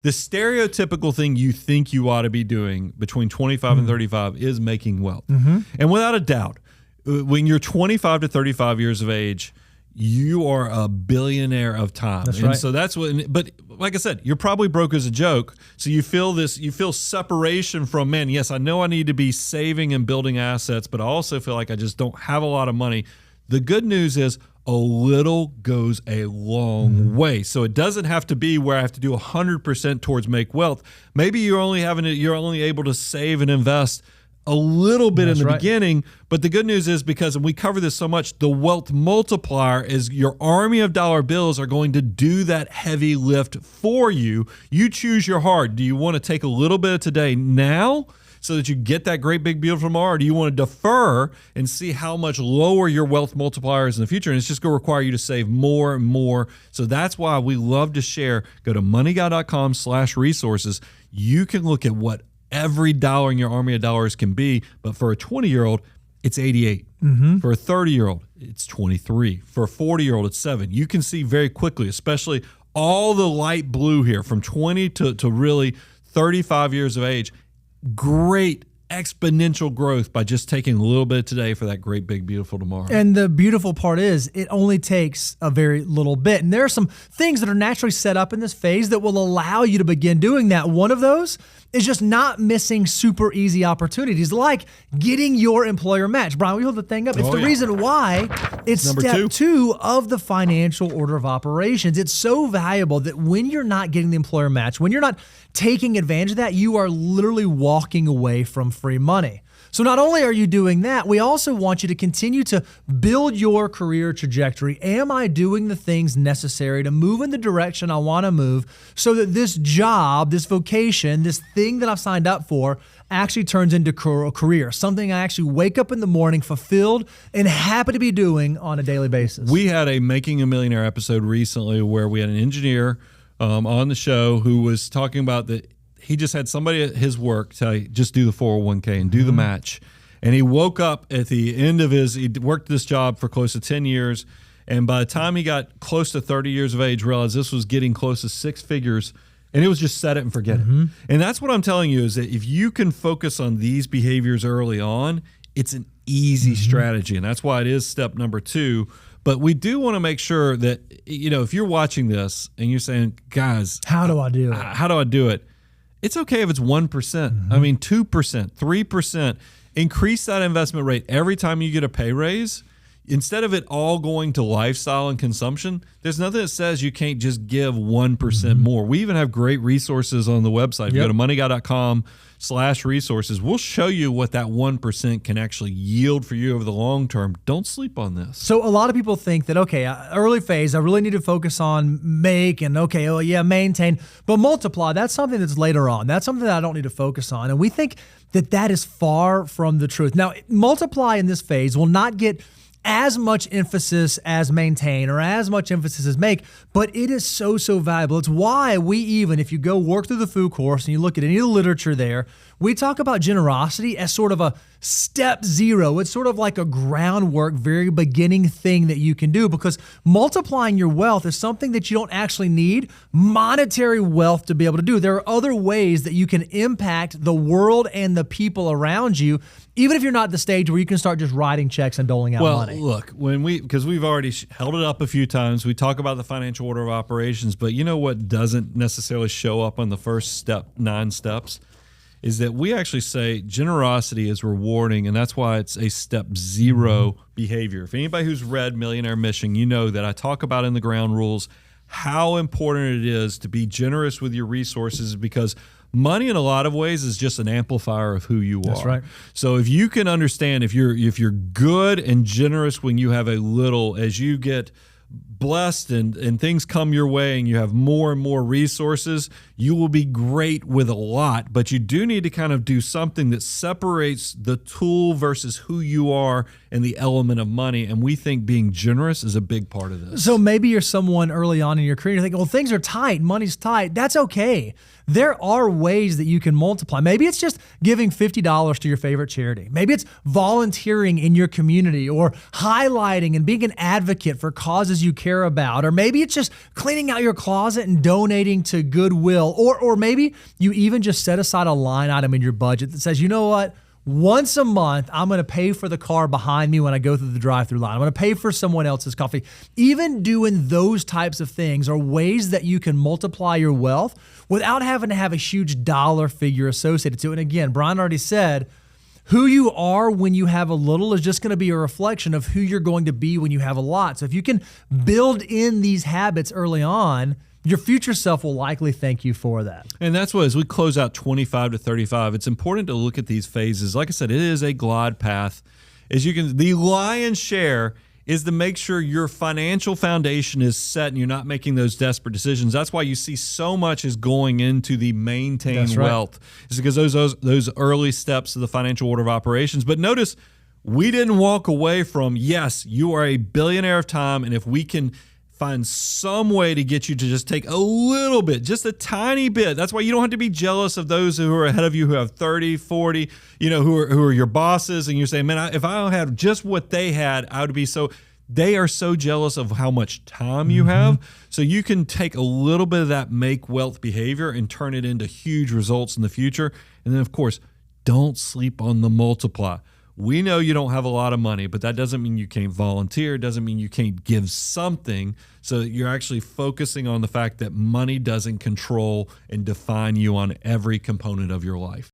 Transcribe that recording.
The stereotypical thing you think you ought to be doing between 25 and 35 is making wealth. And without a doubt, when you're 25 to 35 years of age, you are a billionaire of time. That's right. So that's what, but like I said, you're probably broke as a joke. So you feel separation from, man, yes, I know I need to be saving and building assets, but I also feel like I just don't have a lot of money. The good news is a little goes a long way. So it doesn't have to be where I have to do 100% towards make wealth. Maybe you're only able to save and invest a little bit in the beginning, but the good news is, because we cover this so much, the wealth multiplier is your army of dollar bills are going to do that heavy lift for you. You choose your heart. Do you want to take a little bit of today now so that you get that great big beautiful tomorrow, or do you want to defer and see how much lower your wealth multiplier is in the future? And it's just going to require you to save more and more. So that's why we love to share. Go to moneyguy.com/resources. You can look at what every dollar in your army of dollars can be, but for a 20-year-old, it's 88. For a 30-year-old, it's 23. For a 40-year-old, it's 7. You can see very quickly, especially all the light blue here, from 20 to really 35 years of age. Great exponential growth by just taking a little bit today for that great big beautiful tomorrow. And the beautiful part is it only takes a very little bit. And there are some things that are naturally set up in this phase that will allow you to begin doing that. One of those is just not missing super easy opportunities like getting your employer match. Brian, we hold the thing up. It's the reason why it's step 2 of the financial order of operations. It's so valuable that when you're not getting the employer match, when you're not taking advantage of that, you are literally walking away from free money. So not only are you doing that, we also want you to continue to build your career trajectory. Am I doing the things necessary to move in the direction I want to move so that this job, this vocation, this thing that I've signed up for actually turns into a career, something I actually wake up in the morning fulfilled and happy to be doing on a daily basis? We had a Making a Millionaire episode recently where we had an engineer on the show who was talking about that he just had somebody at his work tell you, just do the 401k and do the match. And he woke up at the end of he worked this job for close to 10 years. And by the time he got close to 30 years of age, realized this was getting close to 6 figures. And it was just set it and forget it. And that's what I'm telling you, is that if you can focus on these behaviors early on, it's an easy strategy. And that's why it is step number 2. But we do want to make sure that, if you're watching this and you're saying, guys, how do I do it? How do I do it? It's okay if it's 1%. I mean, 2%, 3%. Increase that investment rate every time you get a pay raise. Instead of it all going to lifestyle and consumption, there's nothing that says you can't just give 1% more. We even have great resources on the website. If you go to moneyguy.com/resources, we'll show you what that 1% can actually yield for you over the long term. Don't sleep on this. So a lot of people think that, okay, early phase, I really need to focus on make and, maintain. But multiply, that's something that's later on. That's something that I don't need to focus on. And we think that is far from the truth. Now, multiply in this phase will not get as much emphasis as maintain or as much emphasis as make, but it is so valuable. It's why if you go work through the food course and you look at any of the literature there, we talk about generosity as sort of a step 0. It's sort of like a groundwork, very beginning thing that you can do, because multiplying your wealth is something that you don't actually need monetary wealth to be able to do. There are other ways that you can impact the world and the people around you, even if you're not at the stage where you can start just writing checks and doling out money. Well, look, because we've already held it up a few times, we talk about the financial order of operations, but you know what doesn't necessarily show up on the first 9 steps? Is that we actually say generosity is rewarding, and that's why it's a step 0 behavior. If anybody who's read Millionaire Mission, you know that I talk about in the ground rules how important it is to be generous with your resources, because money in a lot of ways is just an amplifier of who you are. That's right. So if you can understand, if you're good and generous when you have a little, as you get blessed and things come your way and you have more and more resources, you will be great with a lot, but you do need to kind of do something that separates the tool versus who you are and the element of money. And we think being generous is a big part of this. So maybe you're someone early on in your career, you think, well, things are tight, money's tight. That's okay. There are ways that you can multiply. Maybe it's just giving $50 to your favorite charity. Maybe it's volunteering in your community or highlighting and being an advocate for causes causes you care about, or maybe it's just cleaning out your closet and donating to Goodwill, or maybe you even just set aside a line item in your budget that says, you know what? Once a month, I'm going to pay for the car behind me when I go through the drive-through line. I'm going to pay for someone else's coffee. Even doing those types of things are ways that you can multiply your wealth without having to have a huge dollar figure associated to it. And again, Brian already said, who you are when you have a little is just going to be a reflection of who you're going to be when you have a lot. So if you can build in these habits early on, your future self will likely thank you for that. And that's what, as we close out 25 to 35, it's important to look at these phases. Like I said, it is a glide path. The lion's share is to make sure your financial foundation is set and you're not making those desperate decisions. That's why you see so much is going into the maintain wealth. It's because those early steps of the financial order of operations. But notice, we didn't walk away from, yes, you are a billionaire of time, and if we can find some way to get you to just take a little bit, just a tiny bit. That's why you don't have to be jealous of those who are ahead of you, who have 30, 40, who are your bosses, and you're saying, man, if I had just what they had, I would be so. They are so jealous of how much time you have. So you can take a little bit of that make wealth behavior and turn it into huge results in the future. And then, of course, don't sleep on the multiply. We know you don't have a lot of money, but that doesn't mean you can't volunteer. It doesn't mean you can't give something. So you're actually focusing on the fact that money doesn't control and define you on every component of your life.